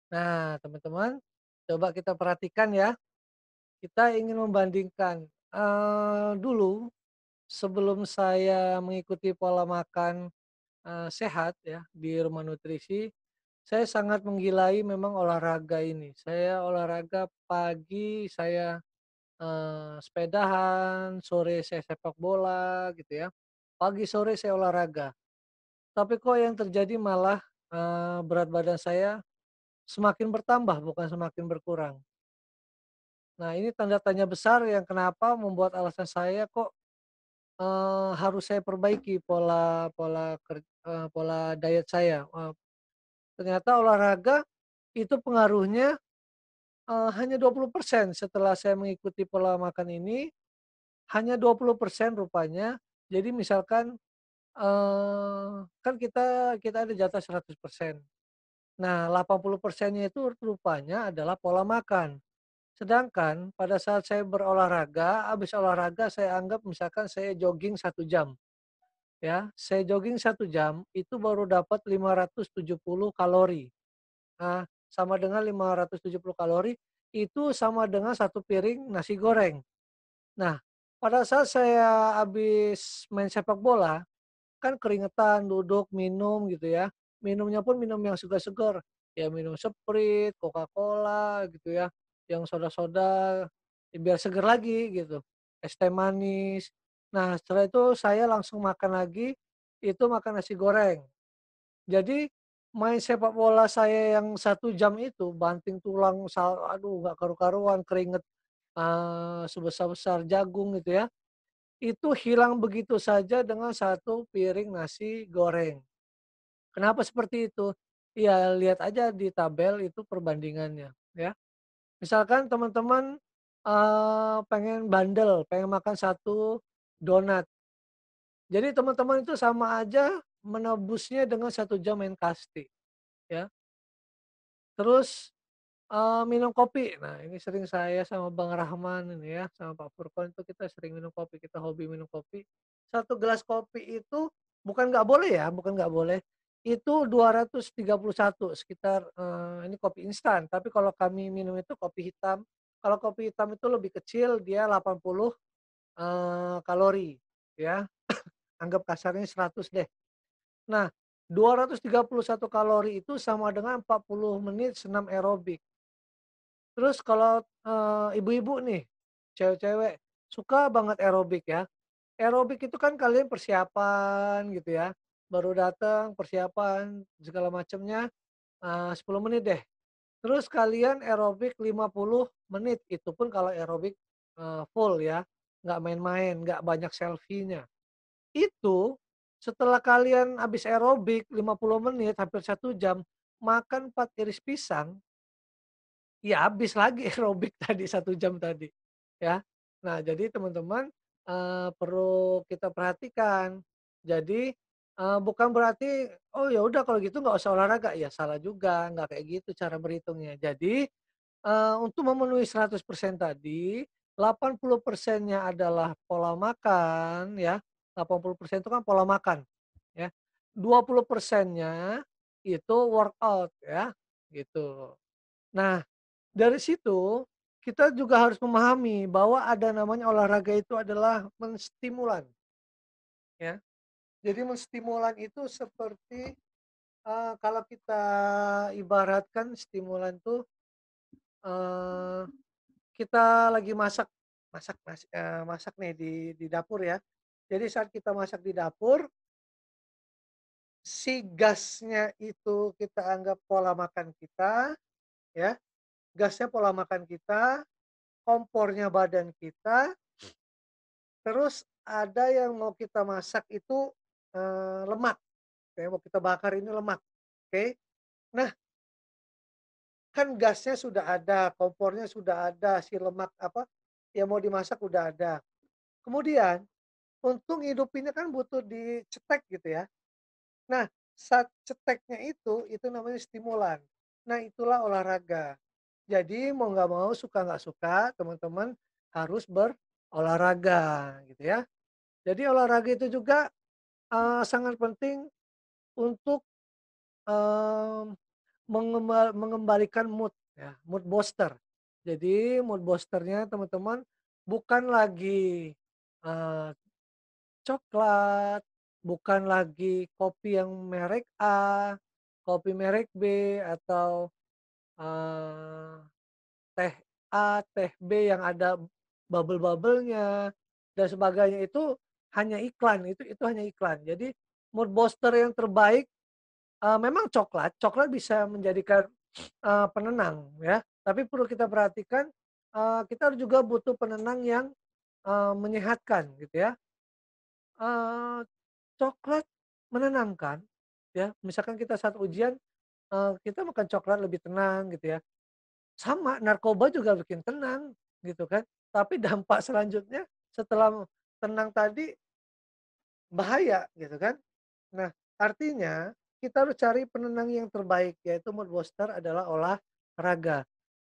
Nah, teman-teman, coba kita perhatikan ya, kita ingin membandingkan, dulu sebelum saya mengikuti pola makan, sehat ya di rumah nutrisi, saya sangat menggilai memang olahraga ini. Saya olahraga pagi saya, sepedahan, sore saya sepak bola gitu ya, pagi sore saya olahraga. Tapi kok yang terjadi malah, berat badan saya semakin bertambah bukan semakin berkurang. Nah, ini tanda tanya besar yang kenapa membuat alasan saya kok, harus saya perbaiki pola pola pola diet saya. Ternyata olahraga itu pengaruhnya, hanya 20% setelah saya mengikuti pola makan ini, hanya 20% rupanya. Jadi misalkan, kan kita kita ada jatah 100%. Nah, 80%-nya itu rupanya adalah pola makan. Sedangkan pada saat saya berolahraga, habis olahraga saya anggap misalkan saya jogging 1 jam, ya. Saya jogging 1 jam, itu baru dapat 570 kalori. Nah, sama dengan 570 kalori, itu sama dengan 1 piring nasi goreng. Nah, pada saat saya habis main sepak bola, kan keringetan, duduk, minum gitu ya. Minumnya pun minum yang segar-segar, ya minum Sprite, Coca-Cola gitu ya, yang soda-soda, ya biar seger lagi gitu, es teh manis. Nah, setelah itu saya langsung makan lagi, itu makan nasi goreng. Jadi, main sepak bola saya yang 1 jam itu banting tulang aduh nggak karu-karuan, keringet, sebesar-besar jagung gitu ya, itu hilang begitu saja dengan 1 piring nasi goreng. Kenapa seperti itu? Ya lihat aja di tabel itu perbandingannya ya. Misalkan teman-teman, pengen bandel, pengen makan 1 donat. Jadi teman-teman itu sama aja menebusnya dengan 1 jam main kasti ya. Terus, minum kopi. Nah, ini sering saya sama Bang Rahman ini ya, sama Pak Furkon itu kita sering minum kopi, kita hobi minum kopi. 1 gelas kopi itu bukan nggak boleh ya, bukan nggak boleh, itu 231 sekitar, ini kopi instan, tapi kalau kami minum itu kopi hitam. Kalau kopi hitam itu lebih kecil, dia 80, kalori ya, anggap kasarnya 100 deh. Nah, 231 kalori itu sama dengan 40 menit senam aerobik. Terus kalau, ibu-ibu nih, cewek-cewek, suka banget aerobik ya. Aerobik itu kan kalian persiapan gitu ya, baru datang persiapan segala macamnya, 10 menit deh. Terus kalian aerobik 50 menit, itu pun kalau aerobik, full ya, nggak main-main, nggak banyak selfie-nya. Itu setelah kalian habis aerobik 50 menit, hampir 1 jam, makan 4 iris pisang. Ya habis lagi aerobik tadi 1 jam tadi, ya. Nah jadi teman-teman, perlu kita perhatikan. Jadi, bukan berarti, "Oh ya udah kalau gitu nggak usah olahraga." Ya salah juga, nggak kayak gitu cara berhitungnya. Jadi, untuk memenuhi 100% tadi, 80%-nya adalah pola makan ya, 80% itu kan pola makan, ya. 20%-nya itu workout ya, gitu. Nah dari situ, kita juga harus memahami bahwa ada namanya olahraga itu adalah menstimulan, ya. Jadi menstimulan itu seperti, kalau kita ibaratkan stimulan tuh, eee, kita lagi masak masak nih di dapur ya. Jadi saat kita masak di dapur, si gasnya itu kita anggap pola makan kita, ya. Gasnya pola makan kita, kompornya badan kita. Terus ada yang mau kita masak itu, lemak, yang mau kita bakar ini lemak, oke. Nah, kan gasnya sudah ada, kompornya sudah ada, si lemak apa, yang mau dimasak udah ada. Kemudian untuk ngidupinnya kan butuh dicetek gitu ya. Nah, saat ceteknya itu namanya stimulan. Nah, itulah olahraga. Jadi mau nggak mau, suka nggak suka, teman-teman harus berolahraga gitu ya. Jadi olahraga itu juga sangat penting untuk, mmm, mengembalikan mood ya, mood booster. Jadi mood booster-nya teman-teman bukan lagi, eee, coklat, bukan lagi kopi yang merek A, kopi merek B, atau, eee, teh A, teh B yang ada bubble-bubble-nya dan sebagainya, itu hanya iklan, itu hanya iklan. Jadi mood booster yang terbaik, memang coklat, coklat bisa menjadikan, penenang ya, tapi perlu kita perhatikan, kita juga butuh penenang yang, menyehatkan gitu ya. Eee, Coklat menenangkan ya, misalkan kita saat ujian, kita makan coklat lebih tenang gitu ya. Sama, narkoba juga bikin tenang gitu kan, tapi dampak selanjutnya setelah tenang tadi bahaya gitu kan. Nah, artinya kita harus cari penenang yang terbaik, yaitu mood booster adalah olahraga.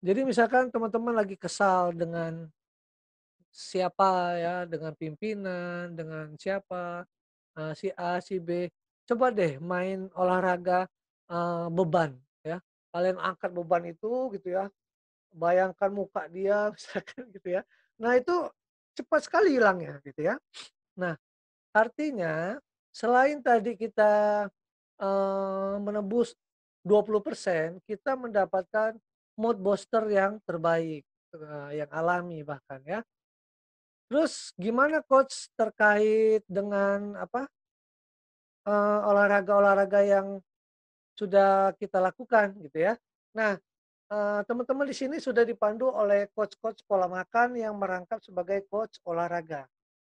Jadi misalkan teman-teman lagi kesal dengan siapa ya, dengan pimpinan, dengan siapa, si A, si B, coba deh main olahraga, beban ya. Kalian angkat beban itu gitu ya, bayangkan muka dia misalkan gitu ya. Nah itu cepat sekali hilangnya gitu ya. Nah, artinya selain tadi kita, menembus 20%, kita mendapatkan mood booster yang terbaik, yang alami bahkan ya. Terus gimana Coach terkait dengan apa, olahraga-olahraga yang sudah kita lakukan gitu ya. Nah, teman-teman di sini sudah dipandu oleh coach-coach pola makan yang merangkap sebagai coach olahraga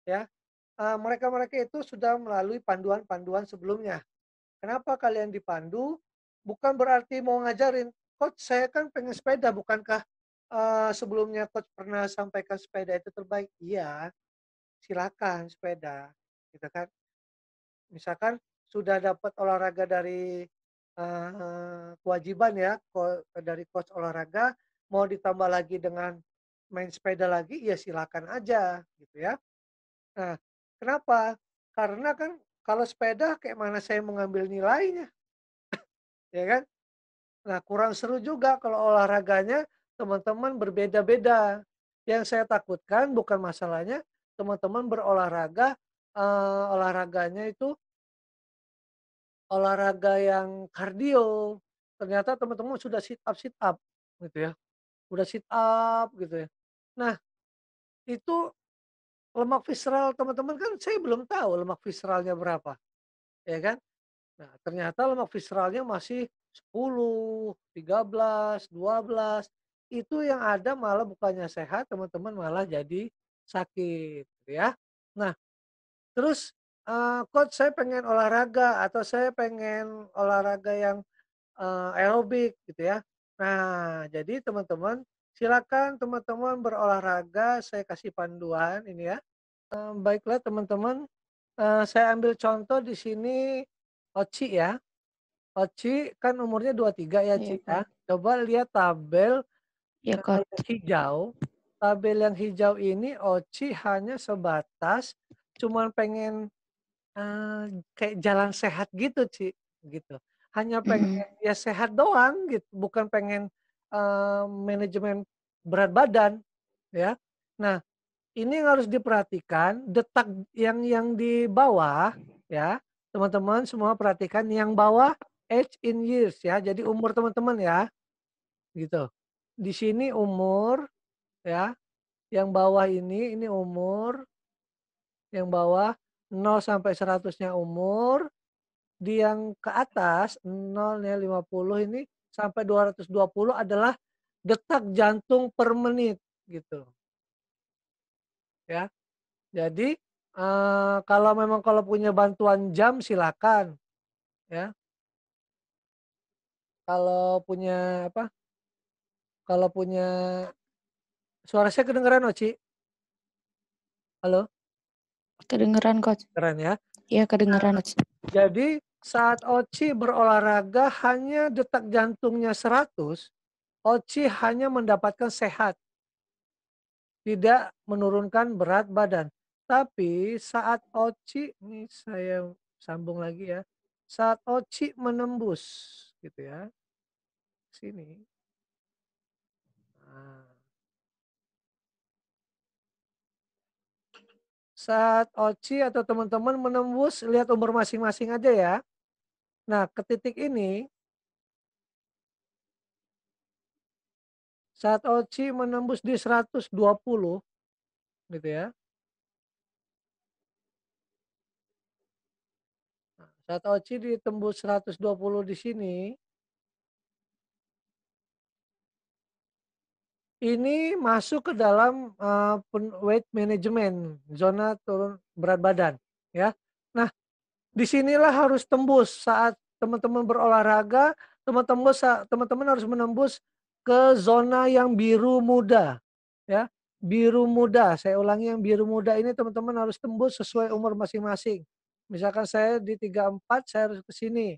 ya. Mereka-mereka itu sudah melalui panduan-panduan sebelumnya. Kenapa kalian dipandu? Bukan berarti mau ngajarin, "Coach saya kan pengen sepeda, bukankah, sebelumnya coach pernah sampaikan sepeda itu terbaik?" Iya, silakan sepeda, gitu kan. Misalkan sudah dapat olahraga dari, kewajiban ya, dari coach olahraga, mau ditambah lagi dengan main sepeda lagi, ya silakan aja, gitu ya. Nah, kenapa? Karena kan kalau sepeda kayak mana saya mengambil nilainya, ya kan? Nah, kurang seru juga kalau olahraganya teman-teman berbeda-beda. Yang saya takutkan bukan masalahnya teman-teman berolahraga, olahraganya itu olahraga yang kardio, ternyata teman-teman sudah sit up gitu ya, udah sit up gitu ya. Nah, itu lemak visceral teman-teman kan saya belum tahu lemak visceralnya berapa, ya kan. Nah, ternyata lemak visceralnya masih 10, 13, 12, itu yang ada malah bukannya sehat, teman-teman malah jadi sakit, gitu ya. Nah, terus, "Coach saya pengen olahraga," atau "Saya pengen olahraga yang aerobik gitu ya. Nah, jadi teman-teman, silakan teman-teman berolahraga, saya kasih panduan ini ya. Baiklah teman-teman, saya ambil contoh di sini Oci ya. Oci kan umurnya 23 ya, Iya, Ci, ya. Coach. Coba lihat tabel, Iya, yang Coach. hijau. Tabel yang hijau ini Oci hanya sebatas cuman pengen kayak jalan sehat gitu, Ci, gitu. Hanya Mhm. pengen ya sehat doang gitu, bukan pengen, manajemen berat badan, ya. Nah, ini yang harus diperhatikan detak yang di bawah ya, teman-teman semua perhatikan yang bawah age in years ya, jadi umur teman-teman ya, gitu. Di sini umur ya, yang bawah ini umur, yang bawah 0 sampai 100-nya umur. Di yang ke atas 0 ya 50 ini sampai 220 adalah detak jantung per menit gitu ya. Jadi, kalau memang kalau punya bantuan jam silakan ya. Kalau punya apa, kalau punya suara saya kedengeran Oci? Halo? Kedengeran, Coach. Keren ya. Iya, kedengeran, Coach. Jadi saat Oci berolahraga hanya detak jantungnya 100, Oci hanya mendapatkan sehat. Tidak menurunkan berat badan. Tapi saat Oci ini saya sambung lagi ya, saat Oci menembus gitu ya, Sini. Nah, saat Oci atau teman-teman menembus, lihat umur masing-masing aja ya. Nah, ke titik ini, saat Oci menembus di 120 gitu ya. Nah, saat Oci ditembus 120 di sini, ini masuk ke dalam, weight management, zona turun berat badan, ya. Nah, disinilah harus tembus saat teman-teman berolahraga, teman-teman harus menembus ke zona yang biru muda, ya. Biru muda, saya ulangi yang biru muda ini teman-teman harus tembus sesuai umur masing-masing. Misalkan saya di 34 saya harus ke sini,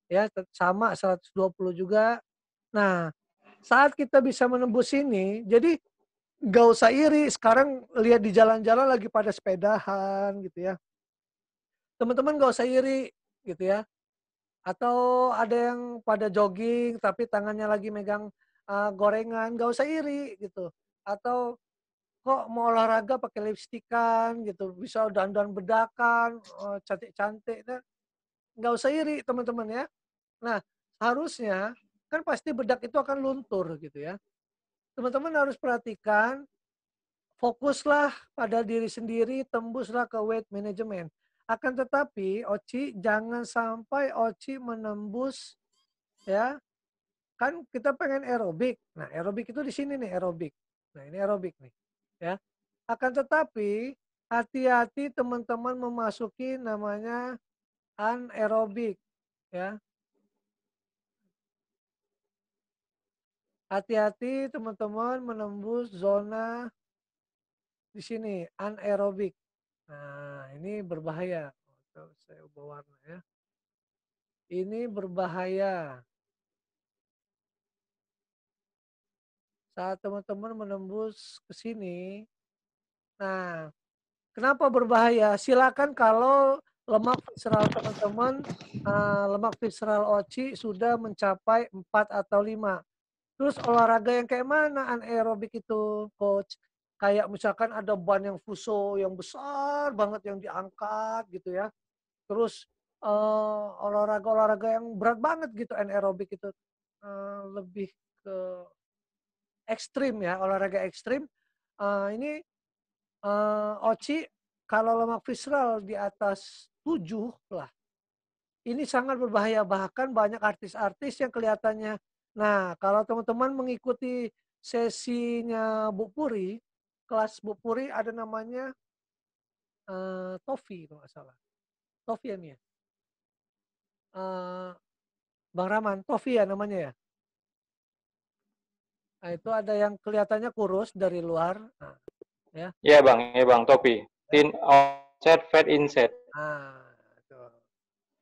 ya sama 120 juga. Nah, saat kita bisa menembus ini, jadi nggak usah iri, sekarang lihat di jalan-jalan lagi pada sepedahan gitu ya. Teman-teman nggak usah iri gitu ya. Atau ada yang pada jogging tapi tangannya lagi megang, gorengan, nggak usah iri gitu. Atau kok mau olahraga pakai lipstikan gitu, bisa dandan bedakan, cantik-cantik, nah nggak usah iri teman-teman ya. Nah, harusnya kan pasti bedak itu akan luntur gitu ya. Teman-teman harus perhatikan, fokuslah pada diri sendiri, tembuslah ke weight management. Akan tetapi Oci, jangan sampai Oci menembus ya, kan kita pengen aerobik. Nah, aerobik itu di sini nih aerobik. Nah, ini aerobik nih, ya. Akan tetapi hati-hati teman-teman memasuki namanya anaerobik, ya. Hati-hati teman-teman menembus zona di sini anaerobik. Nah, ini berbahaya. Coba saya ubah warna ya. Ini berbahaya. Saat teman-teman menembus ke sini, nah kenapa berbahaya? Silakan kalau lemak visceral teman-teman, lemak visceral Oci sudah mencapai 4 atau 5. Terus olahraga yang kayak mana anaerobik itu, Coach? Kayak misalkan ada ban yang fuso yang besar banget yang diangkat gitu ya. Terus, olahraga-olahraga yang berat banget gitu anaerobik itu, lebih ke ekstrim ya, olahraga ekstrim, ini, Oci kalau lemak visceral di atas 7 lah, ini sangat berbahaya, bahkan banyak artis-artis yang kelihatannya nah, kalau teman-teman mengikuti sesinya Bu Puri, kelas Bu Puri ada namanya, TOFI kalau nggak salah, TOFI ya, Mi, ya? Bang Rahman, TOFI ya namanya ya? Nah, itu ada yang kelihatannya kurus dari luar, nah, ya. Iya bang, topi. Ya. Thin outside, fat inside. Nah, itu.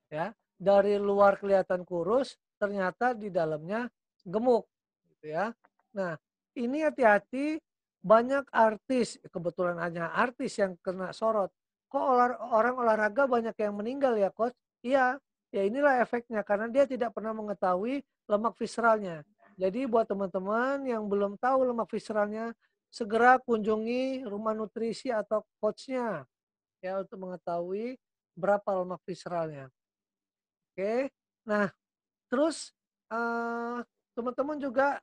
Ya, dari luar kelihatan kurus, ternyata di dalamnya gemuk, gitu ya. Nah, ini hati-hati, banyak artis, kebetulan hanya artis yang kena sorot. Kok orang olahraga banyak yang meninggal ya, Coach? Iya, ya inilah efeknya karena dia tidak pernah mengetahui lemak visceralnya. Jadi buat teman-teman yang belum tahu lemak visceralnya, segera kunjungi rumah nutrisi atau coachnya ya untuk mengetahui berapa lemak visceralnya. Oke. Nah, terus, teman-teman juga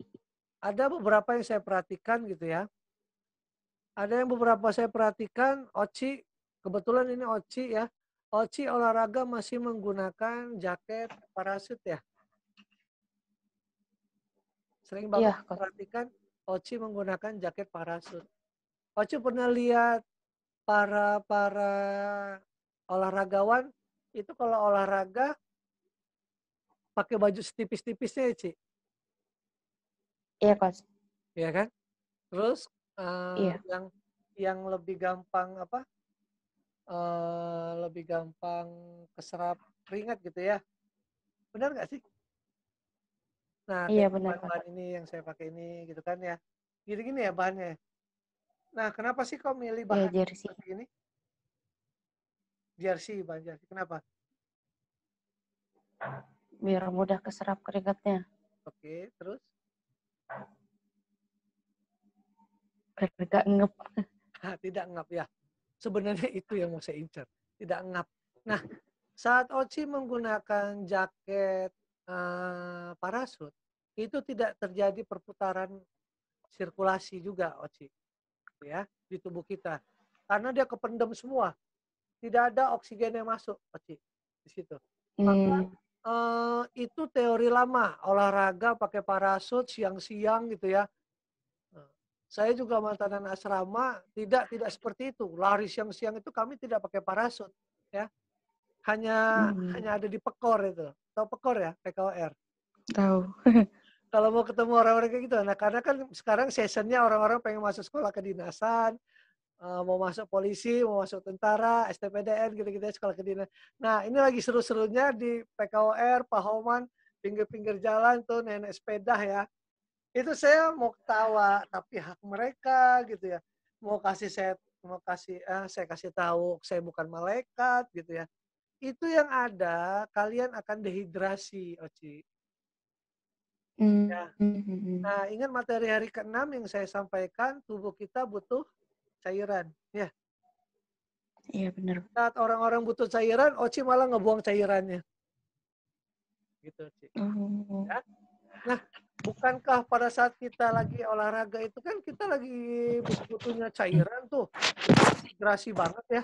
ada beberapa yang saya perhatikan gitu ya. Ada yang beberapa saya perhatikan, Oci, kebetulan ini Oci ya. Oci olahraga masih menggunakan jaket parasut ya. Sering banget Iya, Coach. perhatikan Oci menggunakan jaket parasut. Oci pernah lihat para olahragawan itu kalau olahraga pakai baju setipis-tipisnya ya, Ci, Iya, Coach. ya kan? Terus, Iya. yang lebih gampang apa, lebih gampang keserap keringat gitu ya, benar nggak sih? Nah, Iya, kayak benar, Coach. bahan-bahan ini yang saya pakai ini gitu kan ya, gini-gini ya bahannya. Nah, kenapa sih kau milih Iya, bahan jersey. seperti ini? Jersey, bahan jersey, kenapa? Biar mudah keserap keringatnya. Oke, terus? Agak ngep. Tidak ngap ya. Sebenarnya itu yang mau saya incar, tidak ngap. Nah, saat Oci menggunakan jaket parasut, itu tidak terjadi perputaran sirkulasi juga, Oci, ya, di tubuh kita. Karena dia kependem semua, tidak ada oksigen yang masuk, Oci, di situ. Maka Hmm. itu teori lama, olahraga pakai parasut siang-siang gitu ya. Saya juga mantan anak asrama, tidak seperti itu. Lari siang-siang itu kami tidak pakai parasut, ya. Hanya Hmm. ada di Pekor itu. Tahu Pekor ya, PKOR. Tahu. Kalau mau ketemu orang-orang kayak gitu. Nah, karena kan sekarang seasonnya orang-orang pengen masuk sekolah kedinasan, mau masuk polisi, mau masuk tentara, STPDN gitu-gitu ya, sekolah kedinasan. Nah, ini lagi seru-serunya di PKOR, Pahoman, pinggir-pinggir jalan tuh nenek sepeda ya. Itu saya mau ketawa, tapi hak mereka gitu ya. Saya kasih tahu saya bukan malaikat gitu ya. Itu yang ada kalian akan dehidrasi, Oci. Ya. Hmm. Nah, ingat materi hari ke-6 yang saya sampaikan, tubuh kita butuh cairan. Ya. Iya benar. Saat orang-orang butuh cairan, Oci malah ngebuang cairannya. Gitu, Oci. Oh. Ya. Nah, bukankah pada saat kita lagi olahraga itu kan kita lagi butuh-butuhnya cairan tuh. Kita dehidrasi banget ya.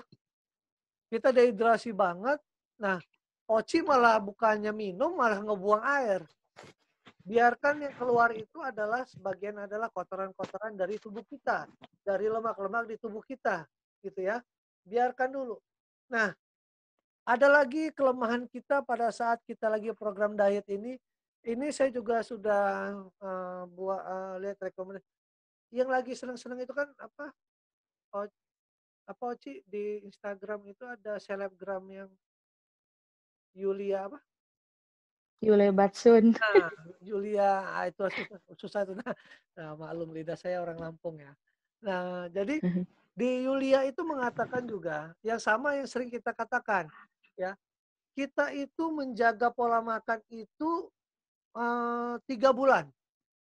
Kita dehidrasi banget. Nah, Oci malah bukannya minum, malah ngebuang air. Biarkan yang keluar itu adalah sebagian adalah kotoran-kotoran dari tubuh kita. Dari lemak-lemak di tubuh kita. Gitu ya. Biarkan dulu. Nah, ada lagi kelemahan kita pada saat kita lagi program diet ini. Ini saya juga sudah lihat rekomendasi. Yang lagi seneng-seneng itu kan apa? Oci di Instagram itu ada selebgram yang Yulia apa? Yule Batsun. Nah, Yulia itu susah itu. Nah, maklum lidah saya orang Lampung ya. Nah, jadi di Yulia itu mengatakan juga yang sama yang sering kita katakan, ya. Kita itu menjaga pola makan itu 3 bulan,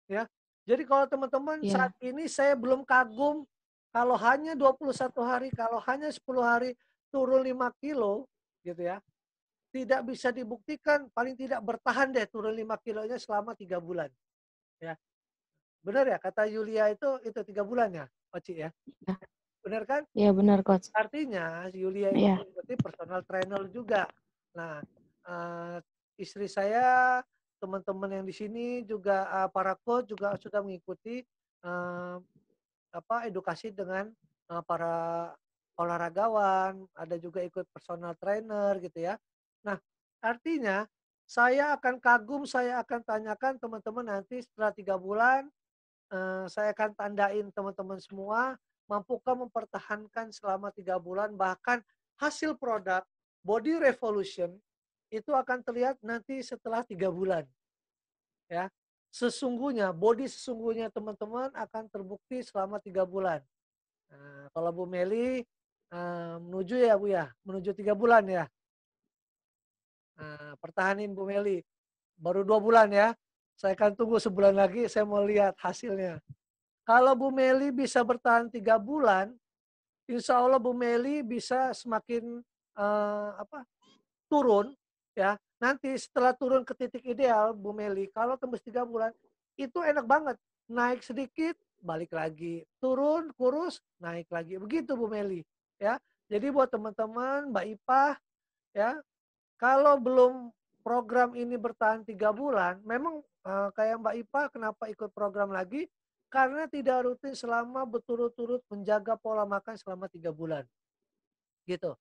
ya. Jadi kalau teman-teman saat Iya. ini saya belum kagum kalau hanya 21 hari, kalau hanya 10 hari turun 5 kilo gitu ya. Tidak bisa dibuktikan, paling tidak bertahan deh turun 5 kilonya selama 3 bulan, ya. Benar ya kata Yulia itu 3 bulan ya, Oci ya? Iya. Benar kan? Iya benar, Coach. Artinya Yulia itu Iya. mengikuti personal trainer juga. Nah, istri saya, teman-teman yang di sini juga para coach juga sudah mengikuti eee, edukasi dengan para olahragawan, ada juga ikut personal trainer gitu ya. Nah, artinya saya akan kagum, saya akan tanyakan teman-teman nanti setelah 3 bulan, saya akan tandain teman-teman semua, mampukah mempertahankan selama 3 bulan, bahkan hasil produk Body Revolution itu akan terlihat nanti setelah 3 bulan, ya. Sesungguhnya teman-teman akan terbukti selama 3 bulan. Nah, kalau Bu Meli, menuju ya Bu ya, menuju 3 bulan ya? Nah, pertahanin Bu Meli, baru 2 bulan ya. Saya akan tunggu sebulan lagi, saya mau lihat hasilnya. Kalau Bu Meli bisa bertahan 3 bulan, insya Allah Bu Meli bisa semakin turun ya. Nanti setelah turun ke titik ideal Bu Meli, kalau tembus 3 bulan, itu enak banget. Naik sedikit, balik lagi. Turun, kurus, naik lagi. Begitu Bu Meli. Ya. Jadi buat teman-teman, Mbak Ipah, ya, kalau belum program ini bertahan 3 bulan, memang kayak Mbak Ipah kenapa ikut program lagi? Karena tidak rutin selama berturut-turut menjaga pola makan selama 3 bulan. Gitu,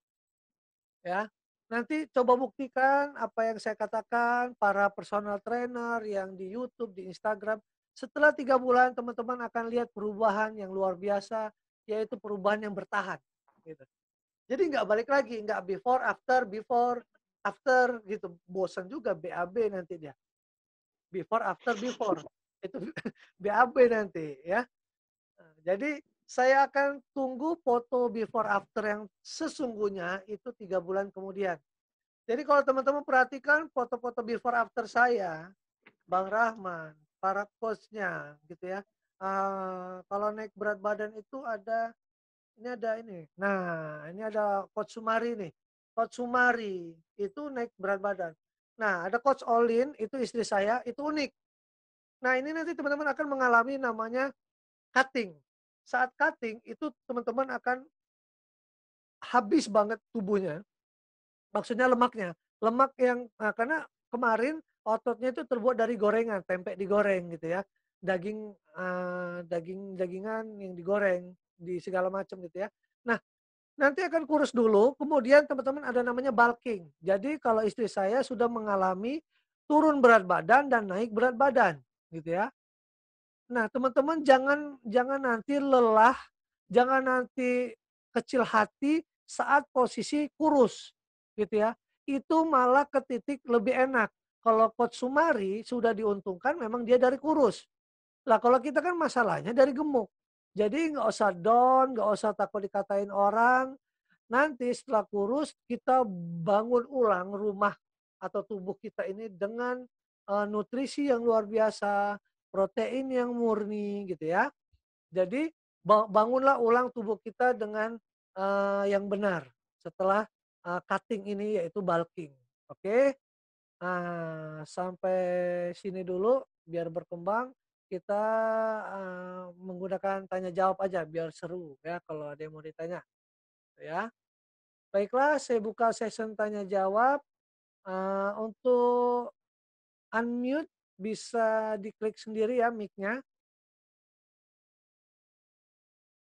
ya. Nanti coba buktikan apa yang saya katakan, para personal trainer yang di YouTube, di Instagram. Setelah 3 bulan teman-teman akan lihat perubahan yang luar biasa, yaitu perubahan yang bertahan. Gitu. Jadi nggak balik lagi, nggak before, after gitu. Bosan juga BAB nanti dia. Before. Itu BAB nanti ya. Jadi saya akan tunggu foto before after yang sesungguhnya itu 3 bulan kemudian. Jadi kalau teman-teman perhatikan foto-foto before after saya, Bang Rahman, para coach-nya gitu ya. Kalau naik berat badan itu ini. Nah, ini ada Coach Sumari nih. Coach Sumari itu naik berat badan. Nah, ada Coach Olin, itu istri saya, itu unik. Nah, ini nanti teman-teman akan mengalami namanya cutting. Saat cutting itu teman-teman akan habis banget tubuhnya, maksudnya lemaknya. Lemak yang karena kemarin ototnya itu terbuat dari gorengan, tempe digoreng gitu ya. Daging-dagingan yang digoreng, di segala macam gitu ya. Nah, nanti akan kurus dulu, kemudian teman-teman ada namanya bulking. Jadi kalau istri saya sudah mengalami turun berat badan dan naik berat badan, gitu ya. Nah, teman-teman jangan jangan nanti lelah, jangan nanti kecil hati saat posisi kurus, gitu ya. Itu malah ke titik lebih enak. Kalau Coach Sumari sudah diuntungkan memang dia dari kurus. Lah kalau kita kan masalahnya dari gemuk. Jadi nggak usah down, nggak usah takut dikatain orang. Nanti setelah kurus kita bangun ulang rumah atau tubuh kita ini dengan nutrisi yang luar biasa, protein yang murni gitu ya. Jadi bangunlah ulang tubuh kita dengan yang benar setelah cutting ini yaitu bulking. Oke. Nah, sampai sini dulu biar berkembang. Kita menggunakan tanya jawab aja biar seru ya kalau ada yang mau ditanya ya. Baiklah, saya buka session tanya jawab. Untuk unmute bisa diklik sendiri ya mic-nya.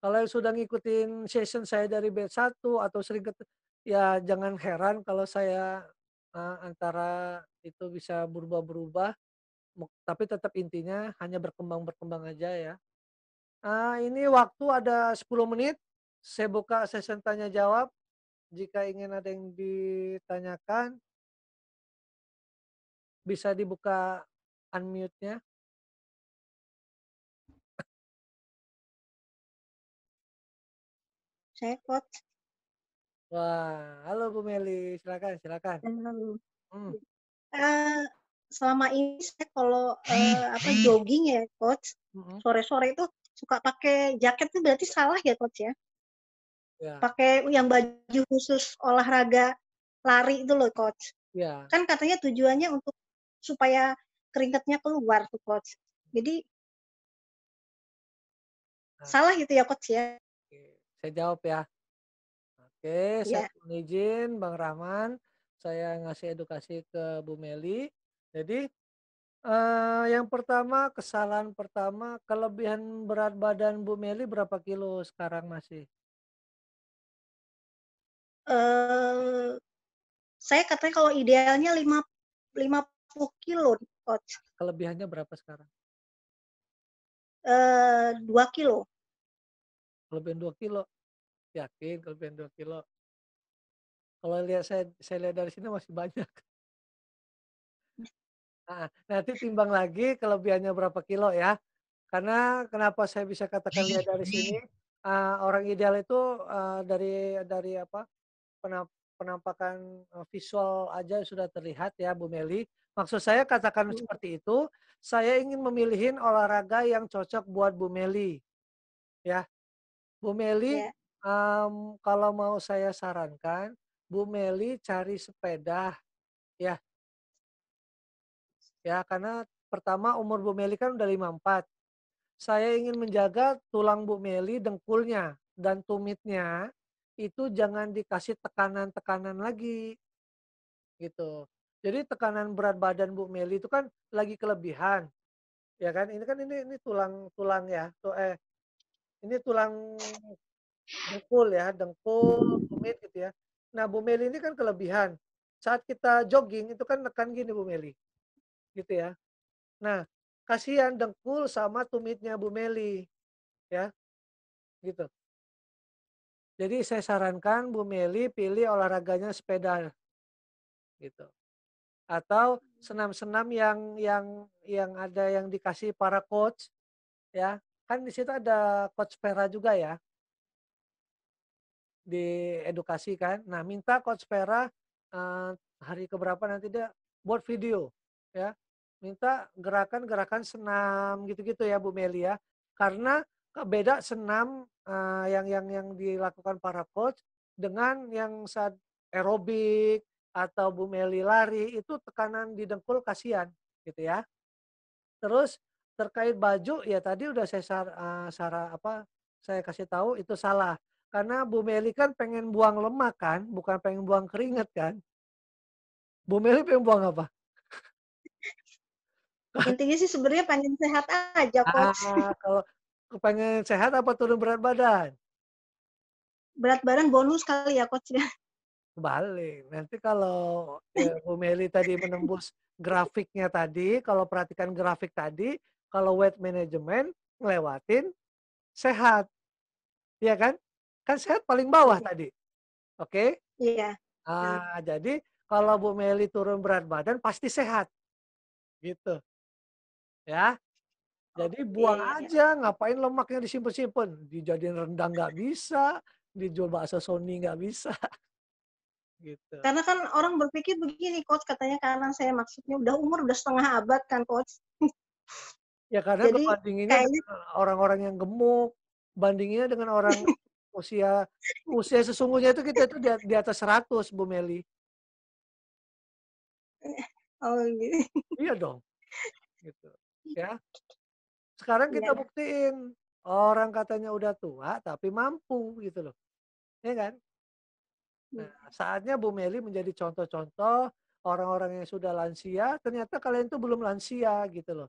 Kalau yang sudah ngikutin session saya dari batch 1 atau sering ya jangan heran kalau saya antara itu bisa berubah-berubah, tapi tetap intinya hanya berkembang-berkembang aja ya. Ini waktu ada 10 menit, saya buka session tanya jawab. Jika ingin ada yang ditanyakan, bisa dibuka unmute-nya. Saya coach. Wah, halo Bu Meli, silakan silakan. Halo. Hmm. Selama ini saya kalau jogging ya coach, sore-sore itu suka pakai jaket itu berarti salah ya coach ya? Ya, Pakai yang baju khusus olahraga lari itu loh coach. ya. Kan katanya tujuannya untuk supaya keringatnya keluar tuh coach. Jadi salah gitu ya coach ya? Oke, saya jawab ya. Oke, saya Ya. mohon izin Bang Rahman, saya ngasih edukasi ke Bu Meli. Jadi yang pertama, kesalahan pertama, kelebihan berat badan Bu Meli berapa kilo sekarang masih? Saya katanya kalau idealnya 50 kilo coach. Kelebihannya berapa sekarang? 2 kilo. Kelebihan 2 kilo. Yakin kelebihan 2 kilo? Kalau lihat saya lihat dari sini masih banyak. Nanti timbang lagi kelebihannya berapa kilo ya. Karena kenapa saya bisa katakan lihat dari sini, orang ideal itu dari apa, penampakan visual aja sudah terlihat ya Bu Meli. Maksud saya katakan seperti itu, saya ingin memilihin olahraga yang cocok buat Bu Meli ya. Bu Meli, Ya. kalau mau saya sarankan, Bu Meli cari sepeda ya. Ya, karena pertama umur Bu Meli kan udah 54. Saya ingin menjaga tulang Bu Meli, dengkulnya dan tumitnya itu jangan dikasih tekanan-tekanan lagi, gitu. Jadi tekanan berat badan Bu Meli itu kan lagi kelebihan, ya kan? Ini kan ini tulang-tulang ya, ini tulang dengkul ya, dengkul, tumit gitu ya. Nah, Bu Meli ini kan kelebihan. Saat kita jogging itu kan nekan gini Bu Meli, gitu ya. Nah, kasihan dengkul sama tumitnya Bu Meli, ya, gitu. Jadi saya sarankan Bu Meli pilih olahraganya sepeda, gitu. Atau senam-senam yang ada yang dikasih para coach, ya. Kan di situ ada coach Vera juga ya, di edukasi kan. Nah, minta coach Vera hari keberapa nanti dia buat video, ya. minta gerakan-gerakan senam gitu-gitu ya Bu Meli ya. Karena beda senam yang dilakukan para coach dengan yang saat aerobik atau Bu Meli lari itu tekanan di dengkul kasihan gitu ya. Terus terkait baju ya tadi udah saya saya kasih tahu itu salah. Karena Bu Meli kan pengen buang lemak kan, bukan pengen buang keringat kan. Bu Meli pengen buang apa? Intinya sih sebenarnya pengen sehat aja, Coach. Kalau kepengen sehat apa turun berat badan? Berat badan bonus kali ya, Coach ya. Kebalik. Nanti kalau Bu Meli tadi menembus grafiknya tadi, kalau perhatikan grafik tadi, kalau weight management ngelewatin sehat, ya kan? Kan sehat paling bawah Iya. tadi, oke? Iya. Jadi kalau Bu Meli turun berat badan pasti sehat, gitu ya. Jadi Iya, buang iya, iya. aja, ngapain lemaknya disimpen-simpen, dijadiin rendang nggak bisa, dijual bakso Sony nggak bisa, gitu. Karena kan orang berpikir begini, Coach, katanya karena saya maksudnya udah umur udah setengah abad kan, Coach. Ya karena Jadi ngebandinginnya kayaknya dengan orang-orang yang gemuk, bandinginnya dengan orang usia usia sesungguhnya itu kita itu di atas 100 Bu Meli. oh gitu. Iya dong, gitu. Ya. Sekarang Iya, kita iya. buktiin, orang katanya udah tua tapi mampu gitu loh, ya kan? Nah, saatnya Bu Meli menjadi contoh-contoh orang-orang yang sudah lansia, ternyata kalian itu belum lansia gitu loh.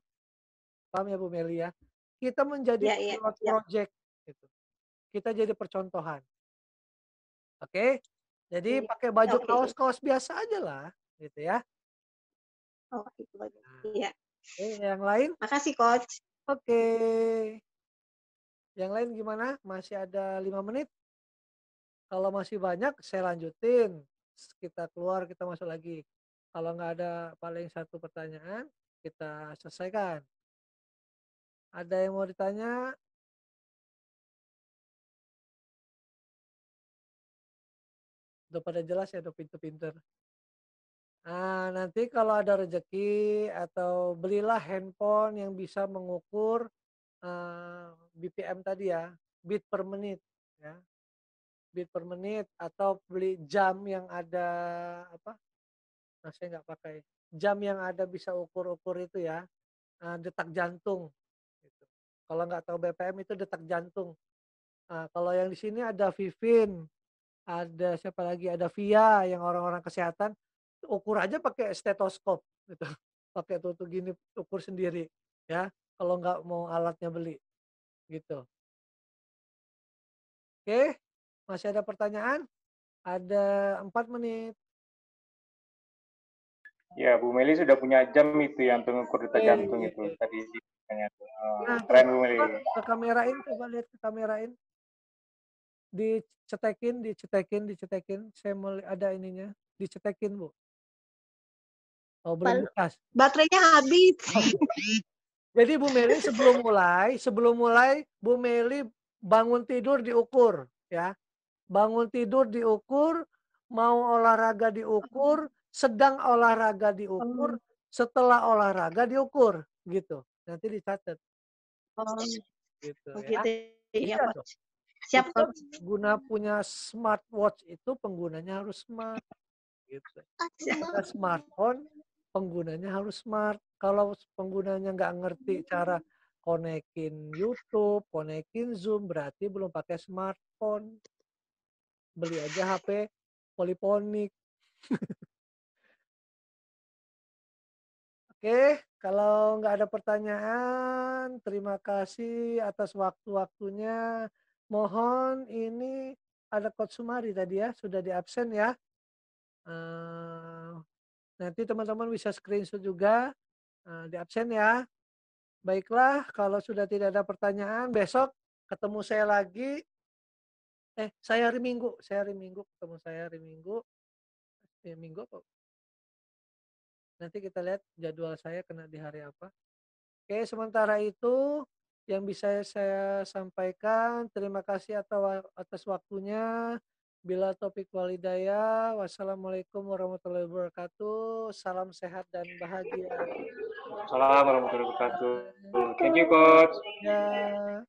Paham ya Bu Meli ya? Kita menjadi Iya, iya, pilot iya. project gitu. Kita jadi percontohan. Oke? Jadi pakai baju Oke. kaos-kaos biasa aja lah gitu ya. Oh, itu aja. Nah, Iya. oke, yang lain? Makasih, Coach. Oke. Yang lain gimana? Masih ada 5 menit? Kalau masih banyak saya lanjutin. Kita keluar, kita masuk lagi. Kalau nggak ada paling satu pertanyaan, kita selesaikan. Ada yang mau ditanya? Udah pada jelas ya, udah pinter-pinter. Nanti kalau ada rezeki atau belilah handphone yang bisa mengukur BPM tadi ya, beat per menit ya, beat per menit atau beli jam yang ada apa? Nah, saya nggak pakai. Jam yang ada bisa ukur-ukur itu ya, detak jantung gitu. Kalau nggak tahu BPM itu detak jantung. Kalau yang di sini ada Vivin, ada siapa lagi, ada Via yang orang-orang kesehatan, ukur aja pakai stetoskop gitu. Pakai tutup gini ukur sendiri ya, kalau nggak mau alatnya beli gitu. Oke, masih ada pertanyaan? Ada 4 menit. Ya, Bu Meli sudah punya jam itu yang untuk ukur detak jantung itu Oke. tadi ditanya. Nah, Keren Bu Meli. ke kamerain, coba lihat ke kamerain. Dicetekin. Saya mau ada ininya. Dicetekin, Bu. Oh, belum dicas. Baterainya habis. Jadi Bu Meli sebelum mulai Bu Meli bangun tidur diukur ya. Bangun tidur diukur, mau olahraga diukur, sedang olahraga diukur, Oh, setelah olahraga diukur gitu. Nanti dicatat oh, gitu oh ya. gitu ya, Iya dong. Coach. Siap, Kita kan Coach. guna punya smartwatch itu penggunanya harus smart gitu. Kita smartphone penggunanya harus smart. Kalau penggunanya nggak ngerti cara konekin YouTube, konekin Zoom, berarti belum pakai smartphone. Beli aja HP poliponik. Oke, kalau nggak ada pertanyaan, terima kasih atas waktu-waktunya. Mohon ini ada Coach Sumari tadi ya, sudah di absen ya. Nanti teman-teman bisa screenshot juga di absen ya. Baiklah, kalau sudah tidak ada pertanyaan, besok ketemu saya lagi. Saya hari Minggu, ketemu saya hari Minggu. Minggu apa? Nanti kita lihat jadwal saya kena di hari apa. Oke, sementara itu yang bisa saya sampaikan, terima kasih atas waktunya. Bila topik walidayah. Wassalamualaikum warahmatullahi wabarakatuh. Salam sehat dan bahagia. Assalamualaikum warahmatullahi wabarakatuh. Thank you, Coach. Ya.